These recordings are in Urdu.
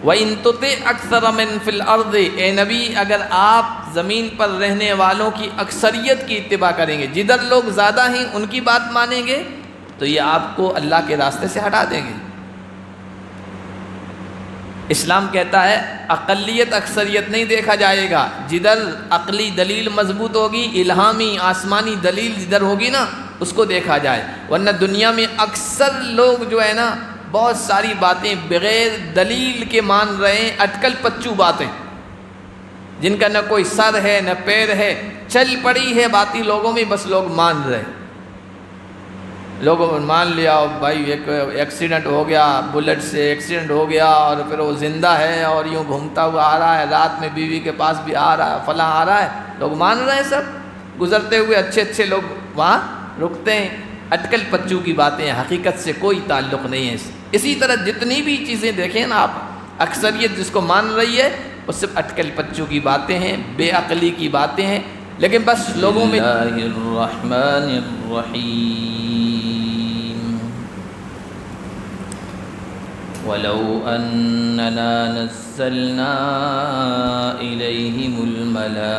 وَإِن تُطِعْ أَكْثَرَ مِن فِي الْأَرْضِ، اے نبی اگر آپ زمین پر رہنے والوں کی اکثریت کی اتباع کریں گے، جدھر لوگ زیادہ ہیں ان کی بات مانیں گے تو یہ آپ کو اللہ کے راستے سے ہٹا دیں گے۔ اسلام کہتا ہے اقلیت اکثریت نہیں دیکھا جائے گا، جدھر عقلی دلیل مضبوط ہوگی، الہامی آسمانی دلیل جدھر ہوگی نا اس کو دیکھا جائے، ورنہ دنیا میں اکثر لوگ جو ہے نا بہت ساری باتیں بغیر دلیل کے مان رہے ہیں، اٹکل پچو باتیں جن کا نہ کوئی سر ہے نہ پیر ہے، چل پڑی ہے باتی لوگوں میں، بس لوگ مان رہے ہیں۔ لوگوں نے مان لیا بھائی ایک ایکسیڈنٹ ہو گیا، بلٹ سے ایکسیڈنٹ ہو گیا اور پھر وہ زندہ ہے اور یوں گھومتا ہوا آ رہا ہے، رات میں بیوی کے پاس بھی آ رہا ہے، فلاں آ رہا ہے، لوگ مان رہے ہیں، سب گزرتے ہوئے اچھے اچھے لوگ وہاں رکتے ہیں۔ اٹکل پچو کی باتیں حقیقت سے کوئی تعلق نہیں ہے۔ اسی طرح جتنی بھی چیزیں دیکھیں نا آپ، اکثریت جس کو مان رہی ہے وہ صرف اٹکل پچو کی باتیں ہیں، بے عقلی کی باتیں ہیں، لیکن بس لوگوں میں بسم اللہ الرحمن الرحیم وَلَوْ أَنَّنَا نَزَّلْنَا إِلَيْهِمُ الْمَلَائِكَةَ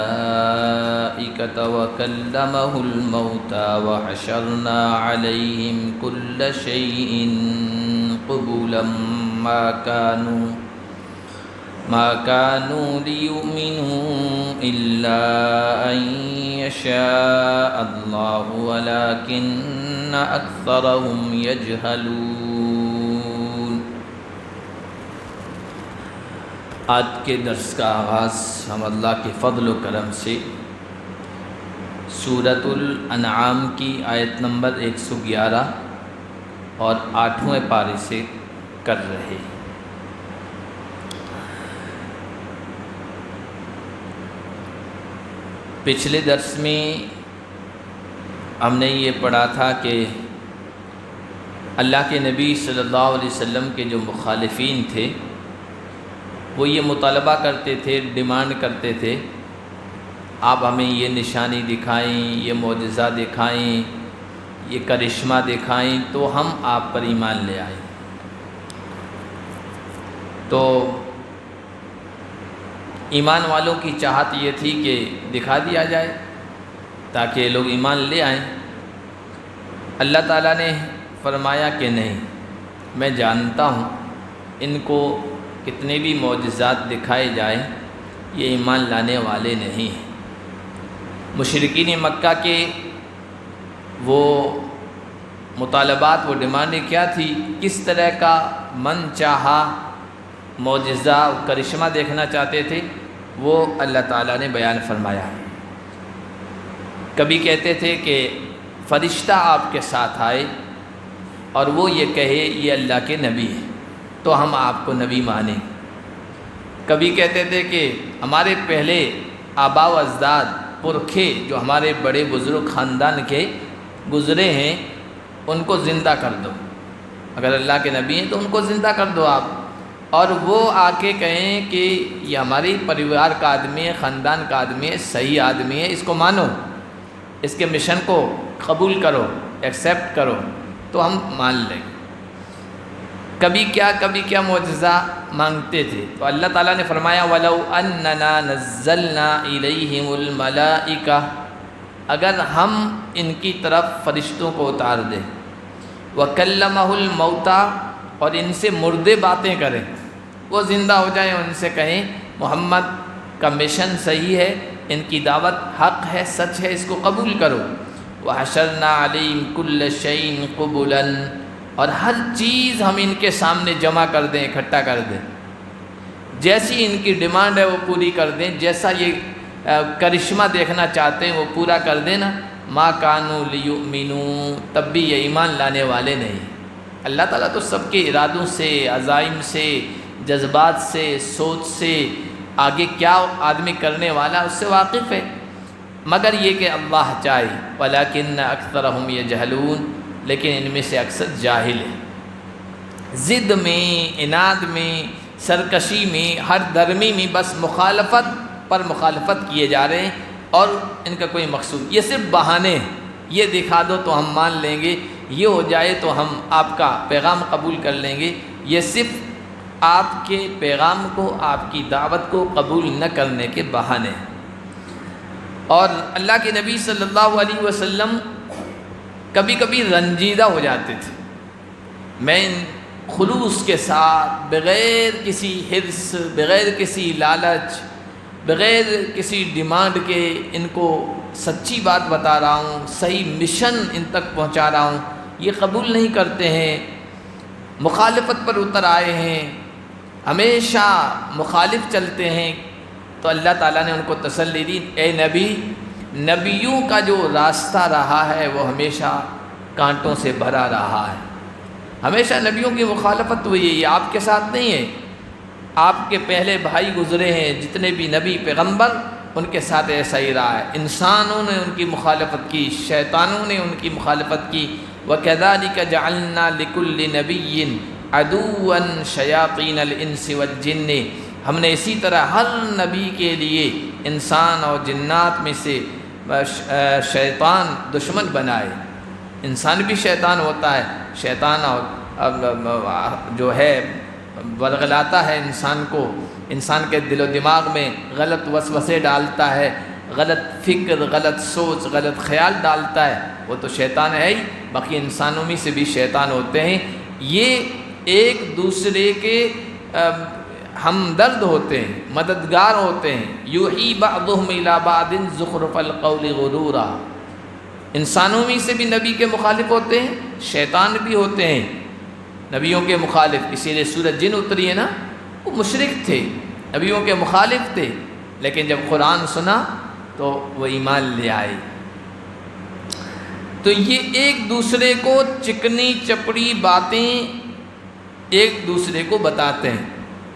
وَكَلَّمَهُ الْمَوْتَى وَحَشَرْنَا عَلَيْهِمْ كُلَّ شَيْءٍ قُبُلًا ما كانوا ليؤمنوا إلا أن يشاء الله ولكن أكثرهم يجهلون۔ آج کے درس کا آغاز ہم اللہ کے فضل و کرم سے سورۃ الانعام کی آیت نمبر 111 اور 8ویں پارے سے کر رہے ہیں۔ پچھلے درس میں ہم نے یہ پڑھا تھا کہ اللہ کے نبی صلی اللہ علیہ وسلم کے جو مخالفین تھے وہ یہ مطالبہ کرتے تھے، ڈیمانڈ کرتے تھے آپ ہمیں یہ نشانی دکھائیں، یہ معجزہ دکھائیں، یہ کرشمہ دکھائیں تو ہم آپ پر ایمان لے آئیں۔ تو ایمان والوں کی چاہت یہ تھی کہ دکھا دیا جائے تاکہ لوگ ایمان لے آئیں۔ اللہ تعالیٰ نے فرمایا کہ نہیں، میں جانتا ہوں ان کو کتنے بھی معجزات دکھائے جائیں یہ ایمان لانے والے نہیں ہیں۔ مشرکین مکہ کے وہ مطالبات، وہ ڈیمانڈیں کیا تھی، کس طرح کا من چاہا معجزہ کرشمہ دیکھنا چاہتے تھے، وہ اللہ تعالیٰ نے بیان فرمایا۔ کبھی کہتے تھے کہ فرشتہ آپ کے ساتھ آئے اور وہ یہ کہے یہ اللہ کے نبی ہے تو ہم آپ کو نبی مانیں۔ کبھی کہتے تھے کہ ہمارے پہلے آبا و اجداد پرکھے جو ہمارے بڑے بزرگ خاندان کے گزرے ہیں ان کو زندہ کر دو، اگر اللہ کے نبی ہیں تو ان کو زندہ کر دو آپ، اور وہ آ کے کہیں کہ یہ ہماری پریوار کا آدمی ہے، خاندان کا آدمی ہے، صحیح آدمی ہے، اس کو مانو، اس کے مشن کو قبول کرو، ایکسیپٹ کرو تو ہم مان لیں۔ کبھی کیا معجزہ مانگتے تھے تو اللہ تعالیٰ نے فرمایا وَلَوْ أَنَّنَا نَزَّلْنَا إِلَيْهِمُ الْمَلَائِكَةَ، اگر ہم ان کی طرف فرشتوں کو اتار دیں، وَكَلَّمَهُ الْمَوْتَى، اور ان سے مردے باتیں کریں، وہ زندہ ہو جائیں، ان سے کہیں محمد کا مشن صحیح ہے، ان کی دعوت حق ہے، سچ ہے، اس کو قبول کرو۔ وَحَشَرْنَا عَلَيْهِمْ كُلَّ شَيْءٍ قُبُلًا، اور ہر چیز ہم ان کے سامنے جمع کر دیں، اکٹھا کر دیں، جیسی ان کی ڈیمانڈ ہے وہ پوری کر دیں، جیسا یہ کرشمہ دیکھنا چاہتے ہیں وہ پورا کر دینا۔ مَا كَانُوا لِيُؤْمِنُوا، تب بھی یہ ایمان لانے والے نہیں۔ اللہ تعالیٰ تو سب کے ارادوں سے، عزائم سے، جذبات سے، سوچ سے، آگے کیا آدمی کرنے والا اس سے واقف ہے، مگر یہ کہ اللہ چاہے۔ وَلَكِنَّ أَكْثَرَهُمْ يَجْهَلُونَ، لیکن ان میں سے اکثر جاہل ہیں، ضد میں، عناد میں، سرکشی میں، ہر درمی میں بس مخالفت پر مخالفت کیے جا رہے ہیں، اور ان کا کوئی مقصود، یہ صرف بہانے ہیں، یہ دکھا دو تو ہم مان لیں گے، یہ ہو جائے تو ہم آپ کا پیغام قبول کر لیں گے، یہ صرف آپ کے پیغام کو، آپ کی دعوت کو قبول نہ کرنے کے بہانے ہیں۔ اور اللہ کے نبی صلی اللہ علیہ وسلم کبھی کبھی رنجیدہ ہو جاتے تھے۔ میں خلوص کے ساتھ، بغیر کسی حرص، بغیر کسی لالچ، بغیر کسی ڈیمانڈ کے ان کو سچی بات بتا رہا ہوں، صحیح مشن ان تک پہنچا رہا ہوں، یہ قبول نہیں کرتے ہیں، مخالفت پر اتر آئے ہیں، ہمیشہ مخالف چلتے ہیں۔ تو اللہ تعالیٰ نے ان کو تسلی دی، اے نبی، نبیوں کا جو راستہ رہا ہے وہ ہمیشہ کانٹوں سے بھرا رہا ہے، ہمیشہ نبیوں کی مخالفت ہوئی ہے، یہ آپ کے ساتھ نہیں ہے۔ آپ کے پہلے بھائی گزرے ہیں، جتنے بھی نبی پیغمبر، ان کے ساتھ ایسا ہی رہا ہے، انسانوں نے ان کی مخالفت کی، شیطانوں نے ان کی مخالفت کی۔ وَكَذَلِكَ جَعَلْنَا لِكُلِّ نَبِيٍّ عَدُوًّا شَيَاطِينَ الْإِنسِ وَالْجِنِّ، ہم نے اسی طرح ہر نبی کے لیے انسان اور جنات میں سے شیطان دشمن بنائے۔ انسان بھی شیطان ہوتا ہے، شیطان اور جو ہے ورغلاتا ہے انسان کو، انسان کے دل و دماغ میں غلط وسوسے ڈالتا ہے، غلط فکر، غلط سوچ، غلط خیال ڈالتا ہے، وہ تو شیطان ہے ہی، باقی انسانوں میں سے بھی شیطان ہوتے ہیں۔ یہ ایک دوسرے کے ہمدرد ہوتے ہیں، مددگار ہوتے ہیں۔ یوحی بعضهم الی بعض زخرف القول غرورا، انسانوں میں سے بھی نبی کے مخالف ہوتے ہیں، شیطان بھی ہوتے ہیں نبیوں کے مخالف، اسی لیے سورۃ جن اتری ہے نا، وہ مشرک تھے، نبیوں کے مخالف تھے، لیکن جب قرآن سنا تو وہ ایمان لے آئے۔ تو یہ ایک دوسرے کو چکنی چپڑی باتیں ایک دوسرے کو بتاتے ہیں۔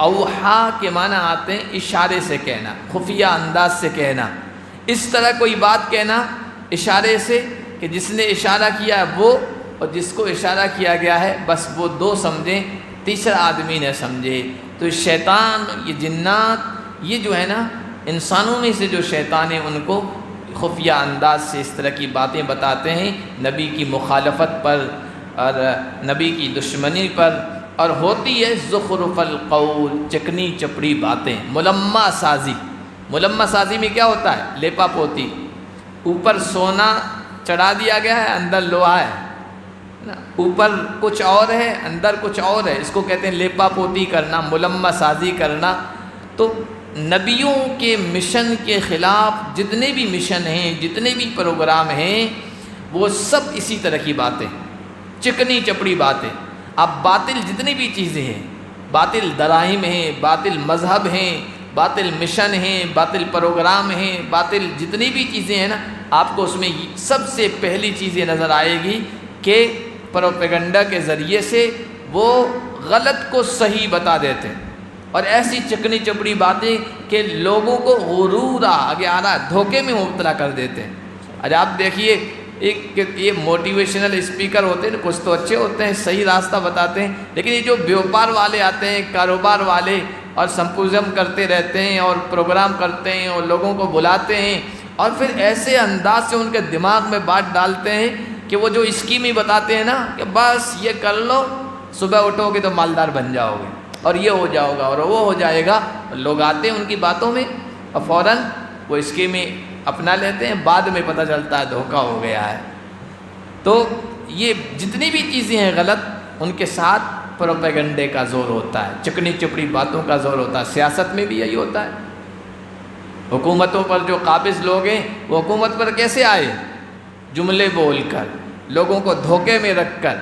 اوحا کے معنی آتے ہیں اشارے سے کہنا، خفیہ انداز سے کہنا، اس طرح کوئی بات کہنا اشارے سے کہ جس نے اشارہ کیا ہے وہ، اور جس کو اشارہ کیا گیا ہے بس وہ دو سمجھیں، تیسرا آدمی نہ سمجھے۔ تو شیطان، یہ جنات، یہ جو ہے نا انسانوں میں سے جو شیطان ہیں ان کو خفیہ انداز سے اس طرح کی باتیں بتاتے ہیں، نبی کی مخالفت پر اور نبی کی دشمنی پر، اور ہوتی ہے زخرف القول، چکنی چپڑی باتیں، ملمہ سازی۔ ملمہ سازی میں کیا ہوتا ہے؟ لیپا پوتی، اوپر سونا چڑھا دیا گیا ہے، اندر لوہا ہے نا، اوپر کچھ اور ہے اندر کچھ اور ہے، اس کو کہتے ہیں لیپا پوتی کرنا، ملمہ سازی کرنا۔ تو نبیوں کے مشن کے خلاف جتنے بھی مشن ہیں، جتنے بھی پروگرام ہیں، وہ سب اسی طرح کی باتیں، چکنی چپڑی باتیں۔ اب باطل جتنی بھی چیزیں ہیں، باطل دراہم ہیں، باطل مذہب ہیں، باطل مشن ہیں، باطل پروگرام ہیں، باطل جتنی بھی چیزیں ہیں نا، آپ کو اس میں سب سے پہلی چیز یہ نظر آئے گی کہ پروپیگنڈا کے ذریعے سے وہ غلط کو صحیح بتا دیتے ہیں، اور ایسی چکنی چپڑی باتیں کہ لوگوں کو غرور آگے آ رہا، دھوکے میں مبتلا کر دیتے ہیں۔ اچھا آپ دیکھیے، ایک یہ موٹیویشنل اسپیکر ہوتے ہیں، کچھ تو اچھے ہوتے ہیں، صحیح راستہ بتاتے ہیں، لیکن یہ جو بیوپار والے آتے ہیں، کاروبار والے، اور سمپوزم کرتے رہتے ہیں اور پروگرام کرتے ہیں اور لوگوں کو بلاتے ہیں، اور پھر ایسے انداز سے ان کے دماغ میں بات ڈالتے ہیں کہ وہ جو اسکیم ہی بتاتے ہیں نا کہ بس یہ کر لو، صبح اٹھو گے تو مالدار بن جاؤ گے، اور یہ ہو جاؤ گا اور وہ ہو جائے گا، لوگ آتے ہیں ان کی باتوں میں اور فوراً وہ اسکیمیں اپنا لیتے ہیں، بعد میں پتہ چلتا ہے دھوکہ ہو گیا ہے۔ تو یہ جتنی بھی چیزیں ہیں غلط، ان کے ساتھ پروپیگنڈے کا زور ہوتا ہے، چکنی چپڑی باتوں کا زور ہوتا ہے۔ سیاست میں بھی یہی ہوتا ہے، حکومتوں پر جو قابض لوگ ہیں وہ حکومت پر کیسے آئے؟ جملے بول کر، لوگوں کو دھوکے میں رکھ کر،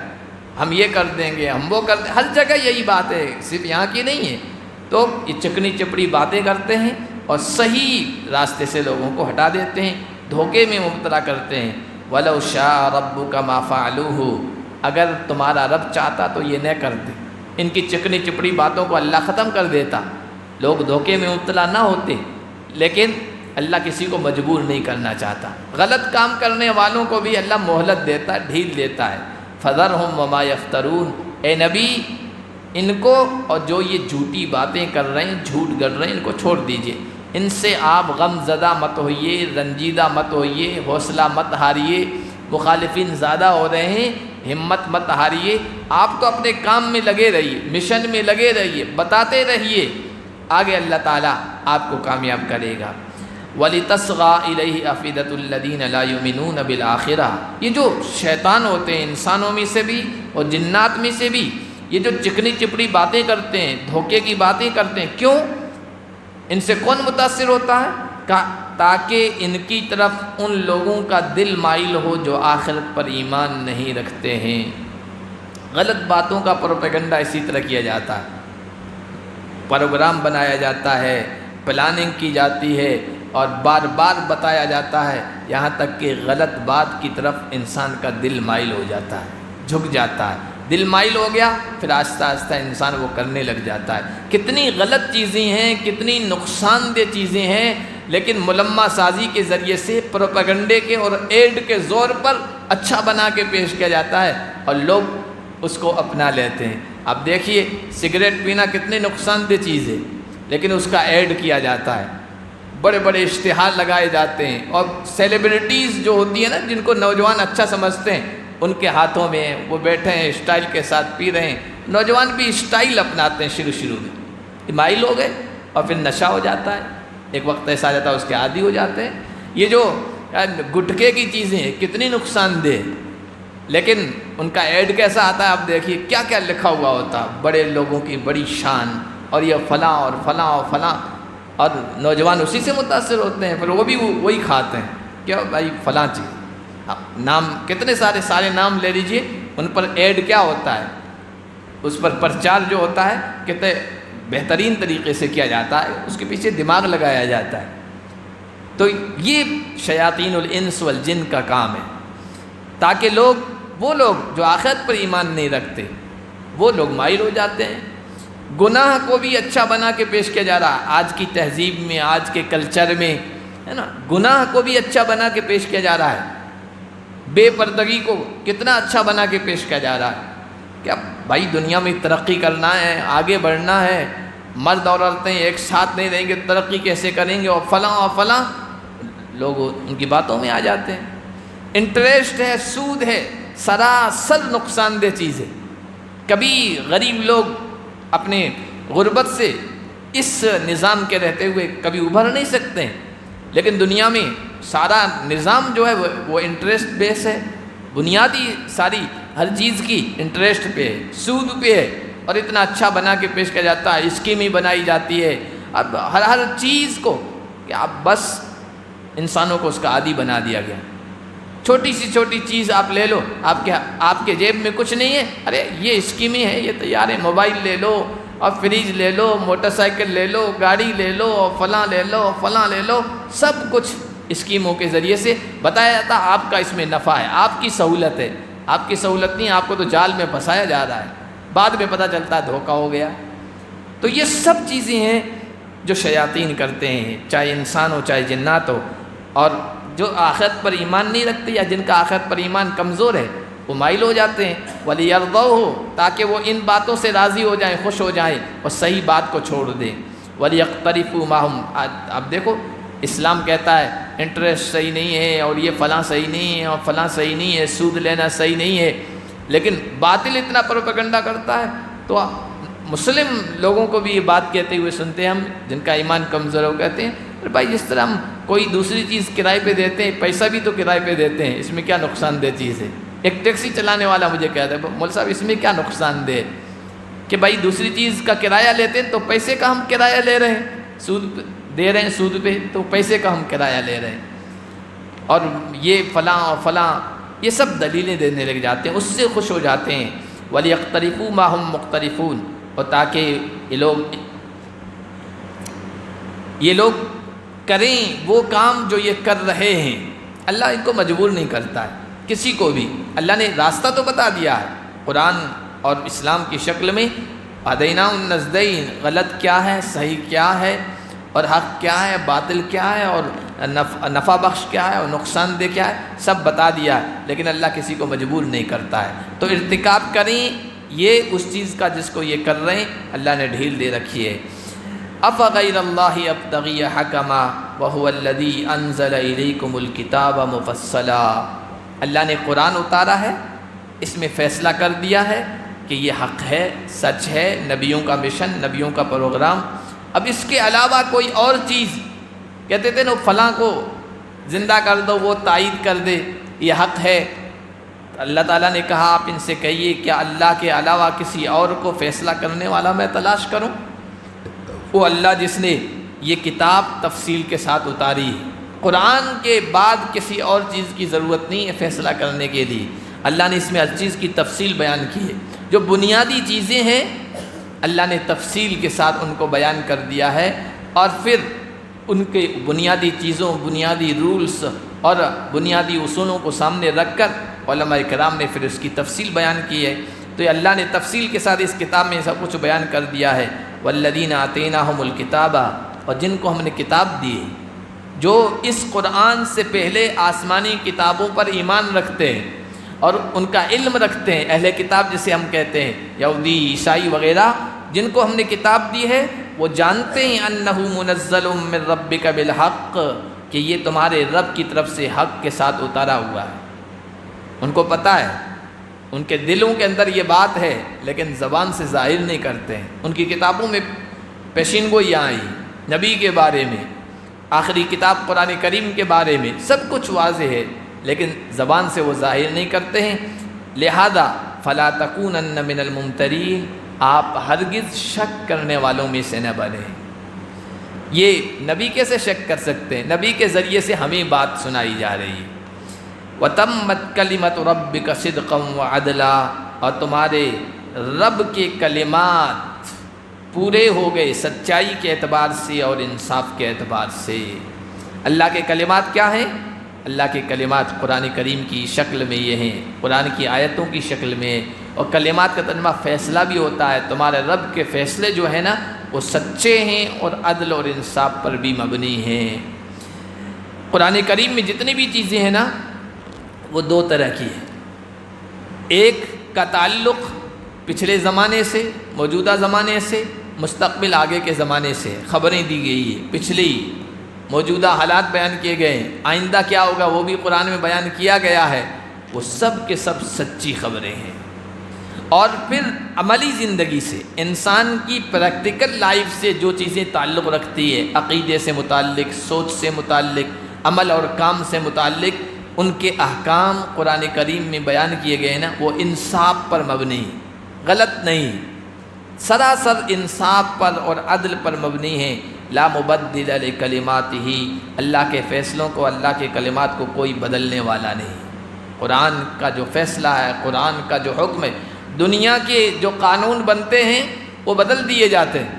ہم یہ کر دیں گے، ہم وہ کر دیں، ہر جگہ یہی بات ہے، صرف یہاں کی نہیں ہے۔ تو یہ چکنی چپڑی باتیں کرتے ہیں اور صحیح راستے سے لوگوں کو ہٹا دیتے ہیں، دھوکے میں مبتلا کرتے ہیں۔ وَلَوْ شَاءَ رَبُّكَ مَا فَعَلُوهُ، اگر تمہارا رب چاہتا تو یہ نہ کرتے، ان کی چکنی چپڑی باتوں کو اللہ ختم کر دیتا، لوگ دھوکے میں مبتلا نہ ہوتے، لیکن اللہ کسی کو مجبور نہیں کرنا چاہتا۔ غلط کام کرنے والوں کو بھی اللہ مہلت دیتا ہے، ڈھیل دیتا ہے۔ فَذَرْهُمْ وَمَا يَفْتَرُونَ، اے نبی ان کو اور جو یہ جھوٹی باتیں کر رہے ہیں، جھوٹ گڑھ رہے ہیں، ان کو چھوڑ دیجئے، ان سے آپ غم زدہ مت ہوئیے، رنجیدہ مت ہوئیے، حوصلہ مت ہاریے۔ مخالفین زیادہ ہو رہے ہیں، ہمت مت ہاریے، آپ تو اپنے کام میں لگے رہیے، مشن میں لگے رہیے، بتاتے رہیے، آگے اللہ تعالیٰ آپ کو کامیاب کرے گا۔ وَلِتَصْغَىٰ إِلَيْهِ أَفْئِدَةُ الَّذِينَ لَا يُؤْمِنُونَ بِالْآخِرَةِ، یہ جو شیطان ہوتے ہیں انسانوں میں سے بھی اور جنات میں سے بھی، یہ جو چکنی چپڑی باتیں کرتے ہیں، دھوکے کی باتیں کرتے ہیں، کیوں؟ ان سے کون متاثر ہوتا ہے؟ تاکہ ان کی طرف ان لوگوں کا دل مائل ہو جو آخرت پر ایمان نہیں رکھتے ہیں۔ غلط باتوں کا پروپیگنڈا اسی طرح کیا جاتا ہے، پروگرام بنایا جاتا ہے، پلاننگ کی جاتی ہے اور بار بار بتایا جاتا ہے، یہاں تک کہ غلط بات کی طرف انسان کا دل مائل ہو جاتا ہے، جھک جاتا ہے۔ دل مائل ہو گیا پھر آہستہ آہستہ انسان وہ کرنے لگ جاتا ہے۔ کتنی غلط چیزیں ہیں، کتنی نقصان دہ چیزیں ہیں، لیکن ملمہ سازی کے ذریعے سے، پروپیگنڈے کے اور ایڈ کے زور پر اچھا بنا کے پیش کیا جاتا ہے اور لوگ اس کو اپنا لیتے ہیں۔ اب دیکھیے سگریٹ پینا کتنی نقصان دہ چیز ہے، لیکن اس کا ایڈ کیا جاتا ہے، بڑے بڑے اشتہار لگائے جاتے ہیں، اور سیلیبریٹیز جو ہوتی ہیں نا، جن کو نوجوان اچھا سمجھتے ہیں، ان کے ہاتھوں میں وہ بیٹھے ہیں اسٹائل کے ساتھ پی رہے ہیں، نوجوان بھی اسٹائل اپناتے ہیں شروع میں، مائل ہو گئے اور پھر نشہ ہو جاتا ہے، ایک وقت ایسا آ جاتا ہے اس کے عادی ہو جاتے ہیں۔ یہ جو گٹکے کی چیزیں ہیں کتنی نقصان دہ، لیکن ان کا ایڈ کیسا آتا ہے، آپ دیکھیے کیا کیا لکھا ہوا ہوتا، بڑے لوگوں کی بڑی شان، اور یہ فلاں اور فلاں اور فلاں، اور نوجوان اسی سے متاثر ہوتے ہیں، پھر وہ بھی وہی کھاتے ہیں، کیا بھائی فلاں چیز، نام کتنے سارے نام لے لیجئے، ان پر ایڈ کیا ہوتا ہے، اس پر پرچار جو ہوتا ہے کتنے بہترین طریقے سے کیا جاتا ہے، اس کے پیچھے دماغ لگایا جاتا ہے۔ تو یہ شیاطین الانس والجن کا کام ہے، تاکہ وہ لوگ جو آخرت پر ایمان نہیں رکھتے وہ لوگ مائل ہو جاتے ہیں۔ گناہ کو بھی اچھا بنا کے پیش کیا جا رہا ہے آج کی تہذیب میں، آج کے کلچر میں، ہے نا، گناہ کو بھی اچھا بنا کے پیش کیا جا رہا ہے، بے پردگی کو کتنا اچھا بنا کے پیش کیا جا رہا ہے۔ کیا بھائی دنیا میں ترقی کرنا ہے، آگے بڑھنا ہے، مرد اور عورتیں ایک ساتھ نہیں رہیں گے ترقی کیسے کریں گے، اور فلاں لوگ ان کی باتوں میں آ جاتے ہیں۔ انٹرسٹ ہے، سود ہے، سراسر نقصان دہ چیز ہے۔ کبھی غریب لوگ اپنے غربت سے اس نظام کے رہتے ہوئے کبھی ابھر نہیں سکتے ہیں، لیکن دنیا میں سارا نظام جو ہے وہ انٹرسٹ بیس ہے، بنیادی ساری ہر چیز کی انٹرسٹ پہ ہے، سود پہ ہے، اور اتنا اچھا بنا کے پیش کیا جاتا ہے، اسکیمیں بنائی جاتی ہے، اب ہر چیز کو کہ اب بس انسانوں کو اس کا عادی بنا دیا گیا۔ چھوٹی سی چھوٹی چیز آپ لے لو، آپ کے جیب میں کچھ نہیں ہے، ارے یہ اسکیمیں ہیں، یہ تیار ہے، موبائل لے لو اور فریج لے لو، موٹر سائیکل لے لو، گاڑی لے لو، اور فلاں لے لو، فلاں لے لو، سب کچھ اسکیموں کے ذریعے سے بتایا جاتا ہے آپ کا اس میں نفع ہے، آپ کی سہولت ہے۔ آپ کی سہولت نہیں، آپ کو تو جال میں پھنسایا جا رہا ہے، بعد میں پتہ چلتا ہے دھوکہ ہو گیا۔ تو یہ سب چیزیں ہیں جو شیاطین کرتے ہیں، چاہے انسان ہو چاہے جنات ہو، اور جو آخرت پر ایمان نہیں رکھتے یا جن کا آخرت پر ایمان کمزور ہے وہ مائل ہو جاتے ہیں، وَلِيَرْضَوْهُ، تاکہ وہ ان باتوں سے راضی ہو جائیں، خوش ہو جائیں اور صحیح بات کو چھوڑ دیں۔ وَلِيَقْتَرِفُوا مَا هُمْ، اب دیکھو اسلام کہتا ہے انٹرسٹ صحیح نہیں ہے، اور یہ فلاں صحیح نہیں ہے، اور فلاں صحیح نہیں ہے، سود لینا صحیح نہیں ہے، لیکن باطل اتنا پروپیگنڈا کرتا ہے۔ تو مسلم لوگوں کو بھی یہ بات کہتے ہوئے سنتے ہیں ہم، جن کا ایمان کمزور ہو، کہتے ہیں ارے بھائی جس طرح ہم کوئی دوسری چیز کرائے پہ دیتے ہیں، پیسہ بھی تو کرائے پہ دیتے ہیں، اس میں کیا نقصان دہ چیز ہے؟ ایک ٹیکسی چلانے والا مجھے کہتا ہے مول صاحب اس میں کیا نقصان دہ ہے کہ بھائی دوسری چیز کا کرایہ لیتے ہیں تو پیسے کا ہم کرایہ لے رہے ہیں، سود دے رہے ہیں سود پہ، تو پیسے کا ہم کرایہ لے رہے ہیں، اور یہ فلاں اور فلاں، یہ سب دلیلیں دینے لگ جاتے ہیں، اس سے خوش ہو جاتے ہیں۔ وَلِيَقْتَرِفُوا مَا هُمْ مُقْتَرِفُونَ، اور تاکہ یہ لوگ کریں وہ کام جو یہ کر رہے ہیں۔ اللہ ان کو مجبور نہیں کرتا ہے کسی کو بھی، اللہ نے راستہ تو بتا دیا ہے قرآن اور اسلام کی شکل میں، هَدَيْنَاهُ النَّجْدَيْنِ، غلط کیا ہے، صحیح کیا ہے، اور حق کیا ہے، باطل کیا ہے، اور نفع بخش کیا ہے اور نقصان دہ کیا ہے، سب بتا دیا ہے، لیکن اللہ کسی کو مجبور نہیں کرتا ہے۔ تو ارتکاب کریں یہ اس چیز کا جس کو یہ کر رہے ہیں، اللہ نے ڈھیل دے رکھی ہے۔ أَفَغَيْرَ اللَّهِ أَبْتَغِي حَكَمًا وَهُوَ الَّذِي أَنزَلَ إِلَيْكُمُ الْكِتَابَ مُفَصَّلًا، اللہ نے قرآن اتارا ہے اس میں فیصلہ کر دیا ہے کہ یہ حق ہے، سچ ہے، نبیوں کا مشن، نبیوں کا پروگرام۔ اب اس کے علاوہ کوئی اور چیز، کہتے تھے نا فلاں کو زندہ کر دو، وہ تائید کر دے یہ حق ہے، اللہ تعالیٰ نے کہا آپ ان سے کہیے کیا اللہ کے علاوہ کسی اور کو فیصلہ کرنے والا میں تلاش کروں؟ وہ اللہ جس نے یہ کتاب تفصیل کے ساتھ اتاری ہے، قرآن کے بعد کسی اور چیز کی ضرورت نہیں ہے فیصلہ کرنے کے لیے۔ اللہ نے اس میں ہر چیز کی تفصیل بیان کی ہے، جو بنیادی چیزیں ہیں اللہ نے تفصیل کے ساتھ ان کو بیان کر دیا ہے، اور پھر ان کے بنیادی چیزوں، بنیادی رولز اور بنیادی اصولوں کو سامنے رکھ کر علماء کرام نے پھر اس کی تفصیل بیان کی ہے۔ تو یہ اللہ نے تفصیل کے ساتھ اس کتاب میں سب کچھ بیان کر دیا ہے۔ والذین آتیناہم الکتاب، اور جن کو ہم نے کتاب دی ہے، جو اس قرآن سے پہلے آسمانی کتابوں پر ایمان رکھتے ہیں اور ان کا علم رکھتے ہیں، اہل کتاب جسے ہم کہتے ہیں، یہودی، عیسائی وغیرہ، جن کو ہم نے کتاب دی ہے، وہ جانتے ہیں انہ منزل من ربک بالحق، کہ یہ تمہارے رب کی طرف سے حق کے ساتھ اتارا ہوا ہے۔ ان کو پتہ ہے، ان کے دلوں کے اندر یہ بات ہے، لیکن زبان سے ظاہر نہیں کرتے ہیں۔ ان کی کتابوں میں پیشین گوئی آئی نبی کے بارے میں، آخری کتاب قرآن کریم کے بارے میں، سب کچھ واضح ہے، لیکن زبان سے وہ ظاہر نہیں کرتے ہیں۔ لہذا فلا تکونن من الممترین، آپ ہرگز شک کرنے والوں میں سے نہ بنیں۔ یہ نبی کیسے شک کر سکتے ہیں؟ نبی کے ذریعے سے ہمیں بات سنائی جا رہی ہے۔ وَتَمَّتْ كَلِمَةُ رَبِّكَ صِدْقًا وَعَدْلًا، اور تمہارے رب کے کلمات پورے ہو گئے سچائی کے اعتبار سے اور انصاف کے اعتبار سے۔ اللہ کے کلمات کیا ہیں؟ اللہ کے کلمات قرآن کریم کی شکل میں یہ ہیں، قرآن کی آیتوں کی شکل میں، اور کلمات کا ترجمہ فیصلہ بھی ہوتا ہے۔ تمہارے رب کے فیصلے جو ہیں نا وہ سچے ہیں اور عدل اور انصاف پر بھی مبنی ہیں۔ قرآن کریم میں جتنی بھی چیزیں ہیں نا وہ دو طرح کی ہیں۔ ایک کا تعلق پچھلے زمانے سے، موجودہ زمانے سے، مستقبل آگے کے زمانے سے خبریں دی گئی ہیں، پچھلی موجودہ حالات بیان کیے گئے ہیں، آئندہ کیا ہوگا وہ بھی قرآن میں بیان کیا گیا ہے، وہ سب کے سب سچی خبریں ہیں۔ اور پھر عملی زندگی سے، انسان کی پریکٹیکل لائف سے جو چیزیں تعلق رکھتی ہے، عقیدے سے متعلق، سوچ سے متعلق، عمل اور کام سے متعلق، ان کے احکام قرآن کریم میں بیان کیے گئے ہیں نا، وہ انصاف پر مبنی، غلط نہیں، سراسر انصاف پر اور عدل پر مبنی ہیں۔ لا مبدل لکلماتہ، اللہ کے فیصلوں کو، اللہ کے کلمات کو کوئی بدلنے والا نہیں۔ قرآن کا جو فیصلہ ہے، قرآن کا جو حکم ہے، دنیا کے جو قانون بنتے ہیں وہ بدل دیے جاتے ہیں۔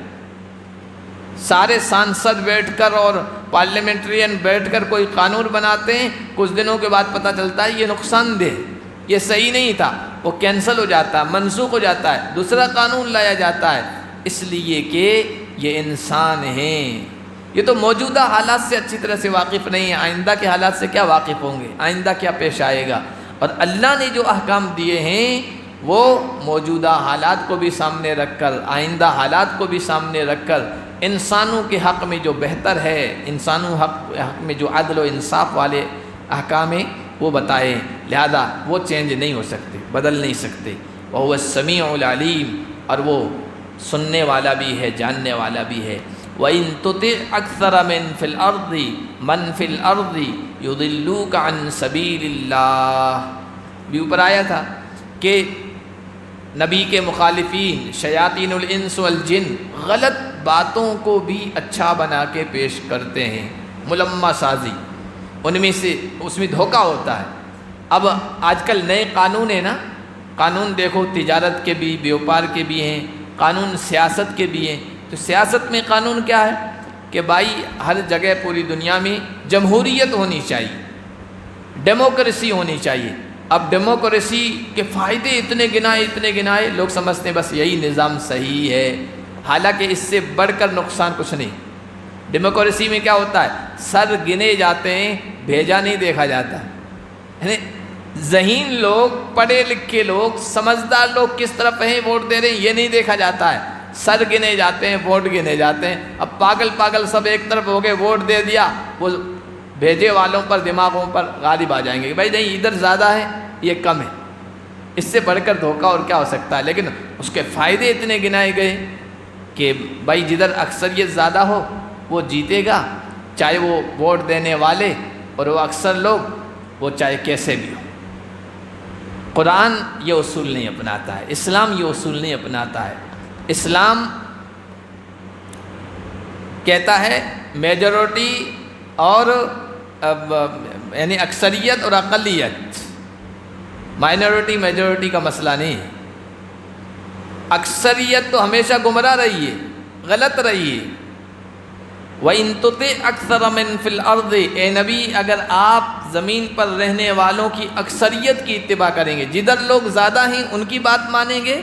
سارے سانسد بیٹھ کر اور پارلیمنٹرین بیٹھ کر کوئی قانون بناتے ہیں، کچھ دنوں کے بعد پتہ چلتا ہے یہ نقصان دہ، یہ صحیح نہیں تھا، وہ کینسل ہو جاتا ہے، منسوخ ہو جاتا ہے، دوسرا قانون لایا جاتا ہے، اس لیے کہ یہ انسان ہیں، یہ تو موجودہ حالات سے اچھی طرح سے واقف نہیں ہیں، آئندہ کے حالات سے کیا واقف ہوں گے، آئندہ کیا پیش آئے گا۔ اور اللہ نے جو احکام دیے ہیں وہ موجودہ حالات کو بھی سامنے رکھ کر، آئندہ حالات کو بھی سامنے رکھ کر، انسانوں کے حق میں جو بہتر ہے، انسانوں حق میں جو عدل و انصاف والے احکام ہیں وہ بتائے، لہذا وہ چینج نہیں ہو سکتے، بدل نہیں سکتے۔ وَهُوَ السَّمِيعُ الْعَلِيمُ، اور وہ سننے والا بھی ہے، جاننے والا بھی ہے۔ وَإِن تُطِعْ أَكْثَرَ مِن فِي الْأَرْضِ مَن فِي الْأَرْضِ يُضِلُّوكَ عَن سَبِيلِ اللَّهِ، بھی اوپر آیا تھا کہ نبی کے مخالفین شیاطین الانس والجن غلط باتوں کو بھی اچھا بنا کے پیش کرتے ہیں، ملمہ سازی، اس میں دھوکہ ہوتا ہے۔ اب آج کل نئے قانون ہیں نا، قانون دیکھو تجارت کے بھی، بیوپار کے بھی ہیں، قانون سیاست کے بھی ہیں۔ تو سیاست میں قانون کیا ہے کہ بھائی ہر جگہ پوری دنیا میں جمہوریت ہونی چاہیے، ڈیموکریسی ہونی چاہیے۔ اب ڈیموکریسی کے فائدے اتنے گنائے، لوگ سمجھتے ہیں بس یہی نظام صحیح ہے، حالانکہ اس سے بڑھ کر نقصان کچھ نہیں۔ ڈیموکریسی میں کیا ہوتا ہے، سر گنے جاتے ہیں، بھیجا نہیں دیکھا جاتا، یعنی ذہین لوگ، پڑھے لکھے لوگ، سمجھدار لوگ کس طرف ہیں ووٹ دے رہے ہیں یہ نہیں دیکھا جاتا ہے، سر گنے جاتے ہیں، ووٹ گنے جاتے ہیں۔ اب پاگل سب ایک طرف ہو گئے، ووٹ دے دیا، وہ بھیجے والوں پر، دماغوں پر غالب آ جائیں گے کہ بھائی نہیں ادھر زیادہ ہے یہ کم ہے، اس سے بڑھ کر دھوکہ اور کیا ہو سکتا ہے؟ لیکن اس کے فائدے اتنے گنائے گئے کہ بھائی جدھر اکثریت زیادہ ہو وہ جیتے گا، چاہے وہ ووٹ دینے والے اور وہ اکثر لوگ، وہ چاہے کیسے بھی ہو۔ قرآن یہ اصول نہیں اپناتا ہے، اسلام یہ اصول نہیں اپناتا ہے۔ اسلام کہتا ہے میجورٹی اور یعنی اکثریت اور اقلیت، مائنورٹی میجورٹی کا مسئلہ نہیں ہے۔ اکثریت تو ہمیشہ گمراہ رہی ہے، غلط رہی ہے۔ وَإِن تُطِعْ أَكْثَرَ مِن فِي الْأَرْضِ، اے نبی اگر آپ زمین پر رہنے والوں کی اکثریت کی اتباع کریں گے، جدھر لوگ زیادہ ہیں ان کی بات مانیں گے،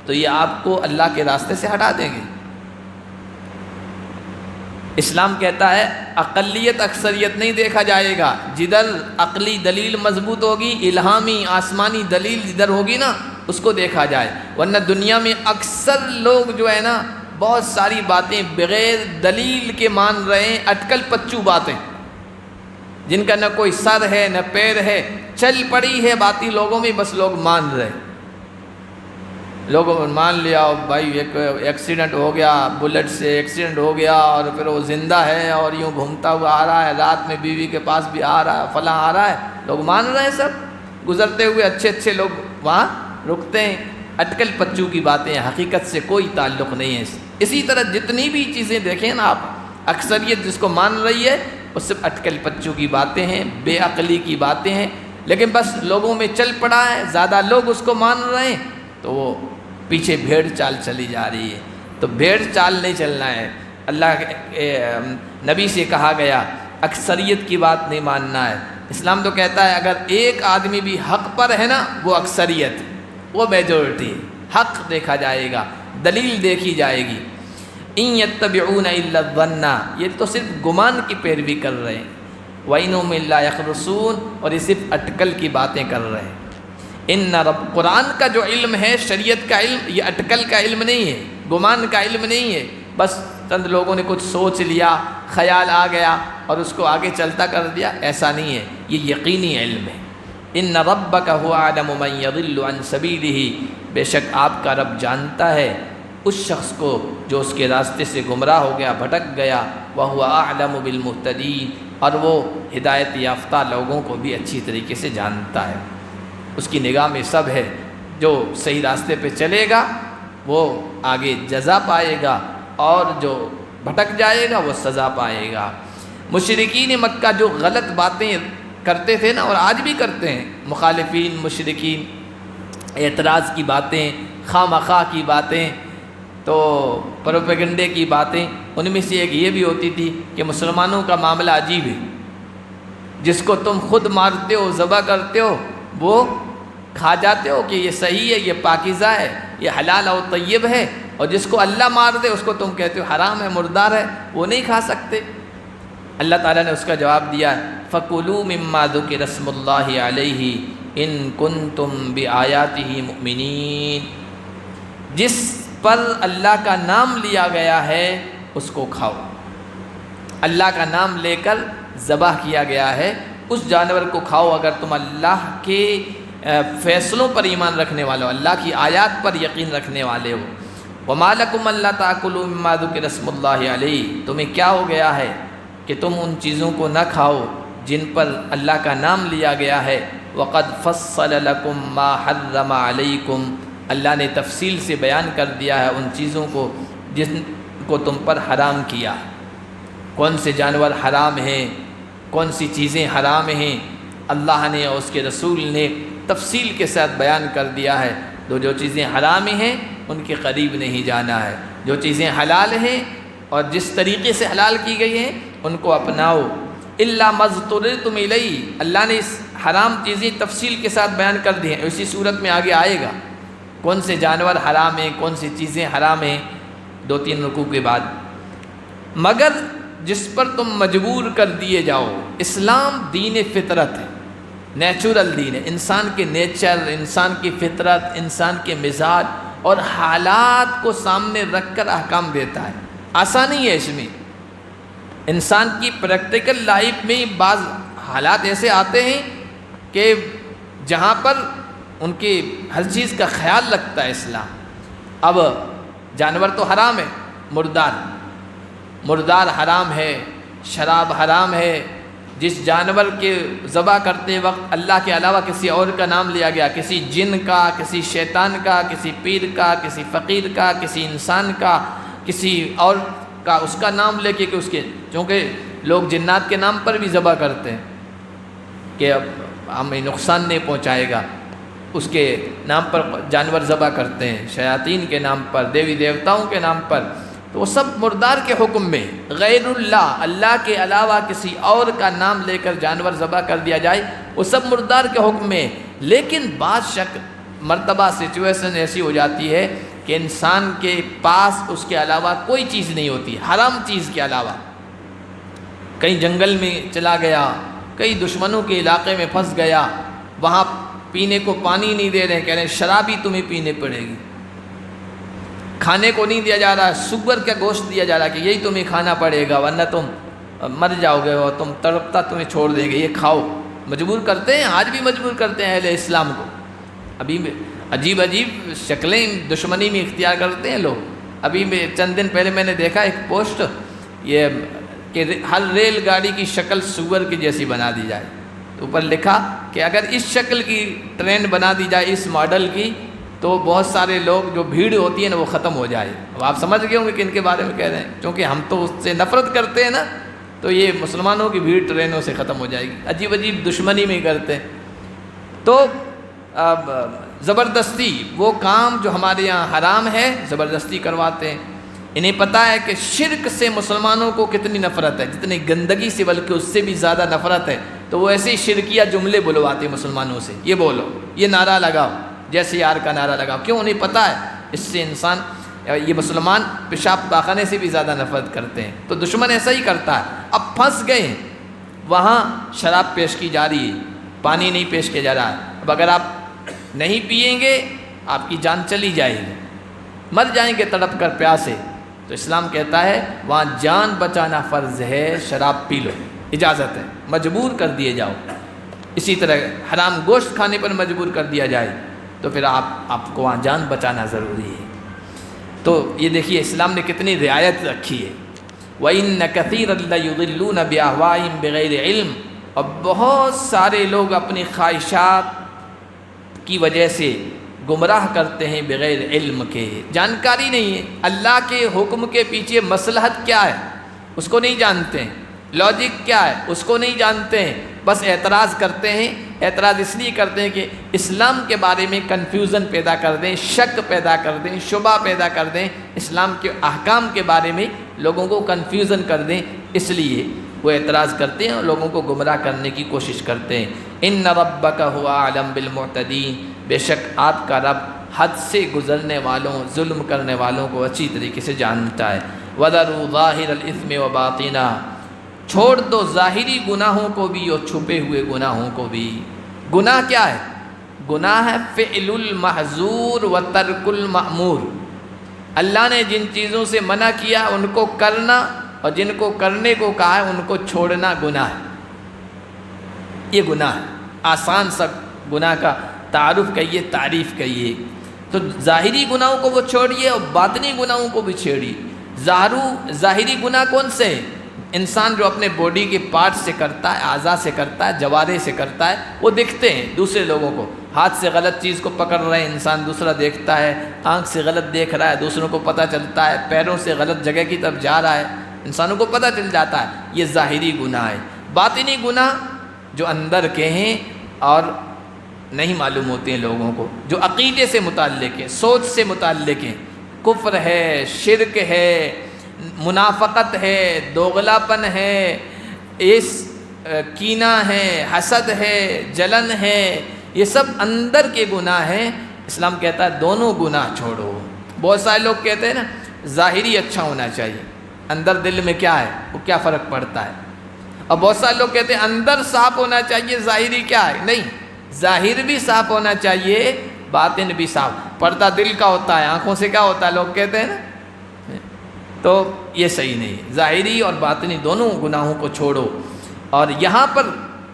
تو یہ آپ کو اللہ کے راستے سے ہٹا دیں گے۔ اسلام کہتا ہے اقلیت اکثریت نہیں دیکھا جائے گا، جدھر عقلی دلیل مضبوط ہوگی، الہامی آسمانی دلیل جدھر ہوگی نا اس کو دیکھا جائے۔ ورنہ دنیا میں اکثر لوگ جو ہے نا بہت ساری باتیں بغیر دلیل کے مان رہے ہیں، اٹکل پچو باتیں جن کا نہ کوئی سر ہے نہ پیر ہے، چل پڑی ہے باتی لوگوں میں، بس لوگ مان رہے۔ لوگوں نے مان لیا بھائی ایک ایکسیڈنٹ ہو گیا، بلٹ سے ایکسیڈنٹ ہو گیا اور پھر وہ زندہ ہے اور یوں گھومتا ہوا آ رہا ہے، رات میں بیوی کے پاس بھی آ رہا ہے، فلاں آ رہا ہے، لوگ مان رہے ہیں۔ سب گزرتے ہوئے اچھے اچھے لوگ وہاں رکتے ہیں۔ اٹکل پچو کی باتیں، حقیقت سے کوئی تعلق نہیں ہے۔ اسی طرح جتنی بھی چیزیں دیکھیں نا آپ، اکثریت جس کو مان رہی ہے وہ صرف اٹکل پچو کی باتیں ہیں، بے عقلی کی باتیں ہیں، لیکن بس لوگوں میں چل پڑا ہے، زیادہ لوگ اس کو مان رہے ہیں تو وہ پیچھے بھیڑ چال چلی جا رہی ہے۔ تو بھیڑ چال نہیں چلنا ہے۔ اللہ کے نبی سے کہا گیا اکثریت کی بات نہیں ماننا ہے۔ اسلام تو کہتا ہے اگر ایک آدمی بھی حق پر ہے نا وہ اکثریت، وہ میجورٹی، حق دیکھا جائے گا، دلیل دیکھی جائے گی۔ ان یتبعون الا الظن، یہ تو صرف گمان کی پیروی کر رہے ہیں۔ وَإِنْهُمْ إِلَّا يَخْرُصُونَ، اور یہ صرف اٹکل کی باتیں کر رہے ہیں۔ ان رب، قرآن کا جو علم ہے، شریعت کا علم، یہ اٹکل کا علم نہیں ہے، گمان کا علم نہیں ہے، بس چند لوگوں نے کچھ سوچ لیا، خیال آ گیا اور اس کو آگے چلتا کر دیا، ایسا نہیں ہے، یہ یقینی علم ہے۔ ان ربک هو اعلم من یضل عن سبیلہ، بے شک آپ کا رب جانتا ہے اس شخص کو جو اس کے راستے سے گمراہ ہو گیا، بھٹک گیا، وهو اعلم بالمهتدین، اور وہ ہدایت یافتہ لوگوں کو بھی اچھی طریقے سے جانتا ہے۔ اس کی نگاہ میں سب ہے، جو صحیح راستے پہ چلے گا وہ آگے جزا پائے گا، اور جو بھٹک جائے گا وہ سزا پائے گا۔ مشرکین مکہ جو غلط باتیں کرتے تھے نا، اور آج بھی کرتے ہیں، مخالفین مشرکین، اعتراض کی باتیں، خواہ مخواہ کی باتیں، تو پروپیگنڈے کی باتیں، ان میں سے ایک یہ بھی ہوتی تھی کہ مسلمانوں کا معاملہ عجیب ہے، جس کو تم خود مارتے ہو، ذبح کرتے ہو، وہ کھا جاتے ہو کہ یہ صحیح ہے، یہ پاکیزہ ہے، یہ حلال اور طیب ہے، اور جس کو اللہ مار دے اس کو تم کہتے ہو حرام ہے، مردار ہے، وہ نہیں کھا سکتے۔ اللہ تعالیٰ نے اس کا جواب دیا، فَكُلُوا مِمَّا ذُكِرَ اسْمُ اللَّهِ عَلَيْهِ إِن كُنتُم بِآيَاتِهِ مُؤْمِنِينَ، جس پر اللہ کا نام لیا گیا ہے اس کو کھاؤ۔ اللہ کا نام لے کر ذبح کیا گیا ہے، اس جانور کو کھاؤ اگر تم اللہ کے فیصلوں پر ایمان رکھنے والے ہو، اللہ کی آیات پر یقین رکھنے والے ہو۔ وَمَا لَكُمْ أَلَّا تَأْكُلُوا مِمَّا ذُكِرَ اسْمُ اللَّهِ عَلَيْهِ، تمہیں کیا ہو گیا ہے کہ تم ان چیزوں کو نہ کھاؤ جن پر اللہ کا نام لیا گیا ہے۔ وَقَدْ فَصَّلَ لَكُمْ مَا حَرَّمَ عَلَيْكُمْ، اللہ نے تفصیل سے بیان کر دیا ہے ان چیزوں کو جن کو تم پر حرام کیا، کون سے جانور حرام ہیں، کون سی چیزیں حرام ہیں، اللہ نے اور اس کے رسول نے تفصیل کے ساتھ بیان کر دیا ہے۔ تو جو چیزیں حرام ہیں ان کے قریب نہیں جانا ہے، جو چیزیں حلال ہیں اور جس طریقے سے حلال کی گئی ہیں ان کو اپناؤ۔ إِلَّا مَا اضْطُرِرْتُمْ إِلَيْهِ، اللہ نے اس حرام چیزیں تفصیل کے ساتھ بیان کر دی ہیں، اسی صورت میں آگے آئے گا کون سے جانور حرام ہیں، کون سی چیزیں حرام ہیں، 2-3 رکوع کے بعد۔ مگر جس پر تم مجبور کر دیے جاؤ، اسلام دین فطرت ہے، نیچرل دین ہے، انسان کے نیچر، انسان کی فطرت، انسان کے مزاج اور حالات کو سامنے رکھ کر احکام دیتا ہے۔ آسانی ہے اس میں، انسان کی پریکٹیکل لائف میں بعض حالات ایسے آتے ہیں کہ جہاں پر ان کی ہر چیز کا خیال رکھتا ہے اسلام۔ اب جانور تو حرام ہے، مردار حرام ہے، شراب حرام ہے۔ جس جانور کے ذبح کرتے وقت اللہ کے علاوہ کسی اور کا نام لیا گیا، کسی جن کا، کسی شیطان کا، کسی پیر کا، کسی فقیر کا، کسی انسان کا، کسی اور کا، اس کا نام لے کے کہ اس کے، چونکہ لوگ جنات کے نام پر بھی ذبح کرتے ہیں کہ اب ہمیں نقصان نہیں پہنچائے گا، اس کے نام پر جانور ذبح کرتے ہیں، شیاطین کے نام پر، دیوی دیوتاؤں کے نام پر، تو وہ سب مردار کے حکم میں۔ غیر اللہ کے علاوہ کسی اور کا نام لے کر جانور ذبح کر دیا جائے، وہ سب مردار کے حکم میں۔ لیکن بعض مرتبہ سچویشن ایسی ہو جاتی ہے کہ انسان کے پاس اس کے علاوہ کوئی چیز نہیں ہوتی، حرام چیز کے علاوہ، کہیں جنگل میں چلا گیا، کئی دشمنوں کے علاقے میں پھنس گیا، وہاں پینے کو پانی نہیں دے رہے، کہہ رہے ہیں شراب ہی تمہیں پینے پڑے گی، کھانے کو نہیں دیا جا رہا، سور کا گوشت دیا جا رہا کہ یہی تمہیں کھانا پڑے گا ورنہ تم مر جاؤ گے اور تم تڑپتا تمہیں چھوڑ دیں گے، یہ کھاؤ۔ مجبور کرتے ہیں، آج بھی مجبور کرتے ہیں اہل اسلام کو، ابھی عجیب شکلیں دشمنی میں اختیار کرتے ہیں لوگ۔ ابھی چند دن پہلے میں نے دیکھا ایک پوسٹ، یہ کہ ہر ریل گاڑی کی شکل سور کی جیسی بنا دی جائے، اوپر لکھا کہ اگر اس شکل کی ٹرین بنا دی جائے، اس ماڈل کی، تو بہت سارے لوگ جو بھیڑ ہوتی ہے نا وہ ختم ہو جائے۔ اب آپ سمجھ گئے ہوں گے کہ ان کے بارے میں کہہ رہے ہیں، کیونکہ ہم تو اس سے نفرت کرتے ہیں نا، تو یہ مسلمانوں کی بھیڑ ٹرینوں سے ختم ہو جائے گی، عجیب دشمنی میں کرتے ہیں۔ تو اب زبردستی وہ کام جو ہمارے یہاں حرام ہے زبردستی کرواتے ہیں۔ انہیں پتہ ہے کہ شرک سے مسلمانوں کو کتنی نفرت ہے، جتنی گندگی سے بلکہ اس سے بھی زیادہ نفرت ہے، تو وہ ایسے شرکیہ جملے بلواتے ہیں مسلمانوں سے، یہ بولو، یہ نعرہ لگاؤ، جیسے یار کا نعرہ لگاؤ۔ کیوں؟ انہیں پتہ ہے اس سے انسان، یہ مسلمان پیشاب پاخانے سے بھی زیادہ نفرت کرتے ہیں، تو دشمن ایسا ہی کرتا ہے۔ اب پھنس گئے ہیں، وہاں شراب پیش کی جا رہی ہے، پانی نہیں پیش کیا جا رہا ہے، اب اگر آپ نہیں پیئیں گے آپ کی جان چلی جائے گی، مر جائیں گے تڑپ کر پیاسے۔ تو اسلام کہتا ہے وہاں جان بچانا فرض ہے، شراب پی لو، اجازت ہے، مجبور کر دیے جاؤ۔ اسی طرح حرام گوشت کھانے پر مجبور کر دیا جائے تو پھر آپ کو وہاں جان بچانا ضروری ہے۔ تو یہ دیکھیے اسلام نے کتنی رعایت رکھی ہے۔ وَإِنَّ كَثِيرًا لَيُضِلُّونَ بِأَهْوَائِهِمْ بِغَيْرِ علم، اور بہت سارے لوگ اپنی خواہشات کی وجہ سے گمراہ کرتے ہیں بغیر علم کے، جانکاری نہیں ہے، اللہ کے حکم کے پیچھے مصلحت کیا ہے اس کو نہیں جانتے ہیں، لاجک کیا ہے اس کو نہیں جانتے ہیں، بس اعتراض کرتے ہیں۔ اعتراض اس لیے کرتے ہیں کہ اسلام کے بارے میں کنفیوژن پیدا کر دیں، شک پیدا کر دیں، شبہ پیدا کر دیں، اسلام کے احکام کے بارے میں لوگوں کو کنفیوژن کر دیں، اس لیے وہ اعتراض کرتے ہیں اور لوگوں کو گمراہ کرنے کی کوشش کرتے ہیں۔ ان ربک هو اعلم بالمعتدین، بے شک آپ کا رب حد سے گزرنے والوں، ظلم کرنے والوں کو اچھی طریقے سے جانتا ہے۔ وَذَرُوا ظَاهِرَ الْإِثْمِ وَبَاطِنَهُ، چھوڑ دو ظاہری گناہوں کو بھی اور چھپے ہوئے گناہوں کو بھی۔ گناہ کیا ہے؟ گناہ ہے فعل المحظور و ترک المأمور، اللہ نے جن چیزوں سے منع کیا ان کو کرنا اور جن کو کرنے کو کہا ہے ان کو چھوڑنا گناہ ہے، یہ گناہ ہے۔ آسان سا گناہ کا تعارف کہیے، تعریف کہیے۔ تو ظاہری گناہوں کو وہ چھوڑیے اور باطنی گناہوں کو بھی چھوڑیے۔ ظاہری گناہ کون سے ہیں؟ انسان جو اپنے باڈی کے پارٹ سے کرتا ہے، اعضاء سے کرتا ہے، جوارے سے کرتا ہے، وہ دکھتے ہیں دوسرے لوگوں کو۔ ہاتھ سے غلط چیز کو پکڑ رہے ہیں انسان، دوسرا دیکھتا ہے، آنکھ سے غلط دیکھ رہا ہے، دوسروں کو پتہ چلتا ہے، پیروں سے غلط جگہ کی طرف جا رہا ہے، انسانوں کو پتہ چل جاتا ہے، یہ ظاہری گناہ ہے۔ باطنی گناہ جو اندر کے ہیں اور نہیں معلوم ہوتے ہیں لوگوں کو، جو عقیدے سے متعلق ہیں، سوچ سے متعلق ہیں، کفر ہے، شرک ہے، منافقت ہے، دوغلاپن ہے، کینہ ہے، حسد ہے، جلن ہے، یہ سب اندر کے گناہ ہیں۔ اسلام کہتا ہے دونوں گناہ چھوڑو۔ بہت سارے لوگ کہتے ہیں نا ظاہری اچھا ہونا چاہیے، اندر دل میں کیا ہے وہ کیا فرق پڑتا ہے، اور بہت سارے لوگ کہتے ہیں اندر صاف ہونا چاہیے، ظاہری کیا ہے، نہیں، ظاہر بھی صاف ہونا چاہیے، باطن بھی صاف۔ پردہ دل کا ہوتا ہے، آنکھوں سے کیا ہوتا ہے لوگ کہتے ہیں نا، تو یہ صحیح نہیں ہے۔ ظاہری اور باطنی دونوں گناہوں کو چھوڑو۔ اور یہاں پر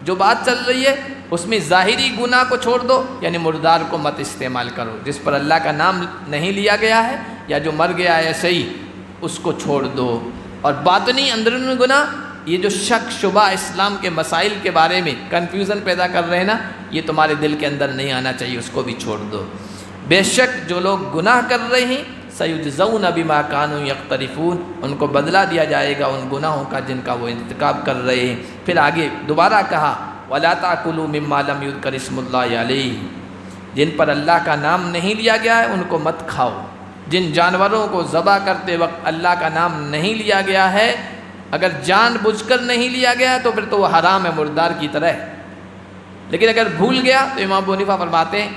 جو بات چل رہی ہے اس میں ظاہری گناہ کو چھوڑ دو، یعنی مردار کو مت استعمال کرو، جس پر اللہ کا نام نہیں لیا گیا ہے یا جو مر گیا ہے صحیح، اس کو چھوڑ دو۔ اور باطنی اندرونی گناہ، یہ جو شک شبہ اسلام کے مسائل کے بارے میں کنفیوژن پیدا کر رہے ہیں نا، یہ تمہارے دل کے اندر نہیں آنا چاہیے، اس کو بھی چھوڑ دو۔ بے شک جو لوگ گناہ کر رہے ہیں سیجزون بما کانوا یقترفون، ان کو بدلہ دیا جائے گا ان گناہوں کا جن کا وہ ارتکاب کر رہے ہیں۔ پھر آگے دوبارہ کہا وَلَا تَأْكُلُوا مِمَّا لَمْ يُذْكَرِ اسْمُ اللَّهِ عَلَيْهِ، جن پر اللہ کا نام نہیں لیا گیا ہے ان کو مت کھاؤ۔ جن جانوروں کو ذبح کرتے وقت اللہ کا نام نہیں لیا گیا ہے، اگر جان بوجھ کر نہیں لیا گیا ہے تو پھر تو وہ حرام ہے، مردار کی طرح ہے۔ لیکن اگر بھول گیا تو امام ابو حنیفہ فرماتے ہیں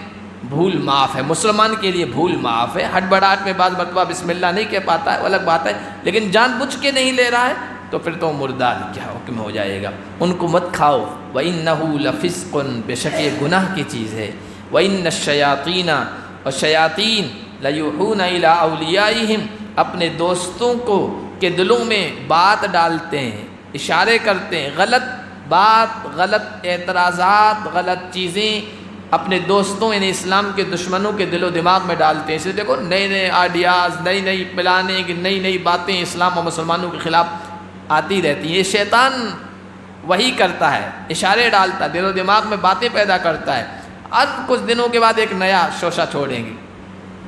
بھول معاف ہے، مسلمان کے لیے بھول معاف ہے۔ ہڑبڑاہٹ میں بعض مرتبہ بسم اللہ نہیں کہہ پاتا ہے، وہ الگ بات ہے، لیکن جان بوجھ کے نہیں لے رہا ہے تو پھر تو مردار کیا حکم ہو جائے گا۔ ان کو مت کھاؤ۔ وَإِنَّهُ لَفِسْقٌ، بے شک یہ گناہ کی چیز ہے۔ وَإِنَّ الشَّيَاطِينَ، اور شیاطین لَيُوحُونَ إِلَىٰ أَوْلِيَائِهِمْ، اپنے دوستوں کو کے دلوں میں بات ڈالتے ہیں، اشارے کرتے ہیں، غلط بات، غلط اعتراضات، غلط چیزیں اپنے دوستوں یعنی اسلام کے دشمنوں کے دل و دماغ میں ڈالتے ہیں۔ اس لیے دیکھو نئے نئے آئیڈیاز، نئی نئی پلاننگ، نئی نئی باتیں اسلام اور مسلمانوں کے خلاف آتی رہتی ہیں۔ یہ شیطان وہی کرتا ہے، اشارے ڈالتا ہے، دل و دماغ میں باتیں پیدا کرتا ہے۔ اب کچھ دنوں کے بعد ایک نیا شوشہ چھوڑیں گے۔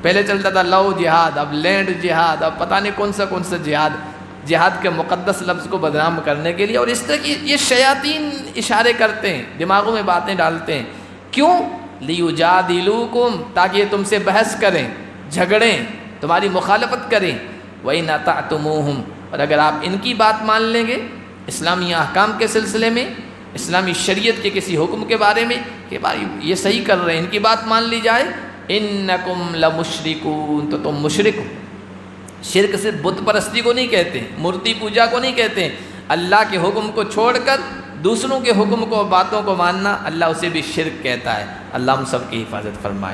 پہلے چلتا تھا لو جہاد، اب لینڈ جہاد، اب پتہ نہیں کون سا جہاد کے مقدس لفظ کو بدنام کرنے کے لیے۔ اور اس طرح کی یہ شیاطین اشارے کرتے ہیں، دماغوں میں باتیں ڈالتے ہیں۔ کیوں؟ لیجادلوکم، تاکہ یہ تم سے بحث کریں، جھگڑیں، تمہاری مخالفت کریں۔ وَإِنْ أَطَعْتُمُوهُمْ، اور اگر آپ ان کی بات مان لیں گے اسلامی احکام کے سلسلے میں، اسلامی شریعت کے کسی حکم کے بارے میں کہ بھائی یہ صحیح کر رہے ہیں، ان کی بات مان لی جائے، اِنَّكُمْ لَمُشْرِكُونَ، تو تم مشرک ہو۔ شرک صرف بت پرستی کو نہیں کہتے، مورتی پوجا کو نہیں کہتے، اللہ کے حکم کو چھوڑ کر دوسروں کے حکم کو، باتوں کو ماننا، اللہ اسے بھی شرک کہتا ہے۔ اللہ ہم سب کی حفاظت فرمائے۔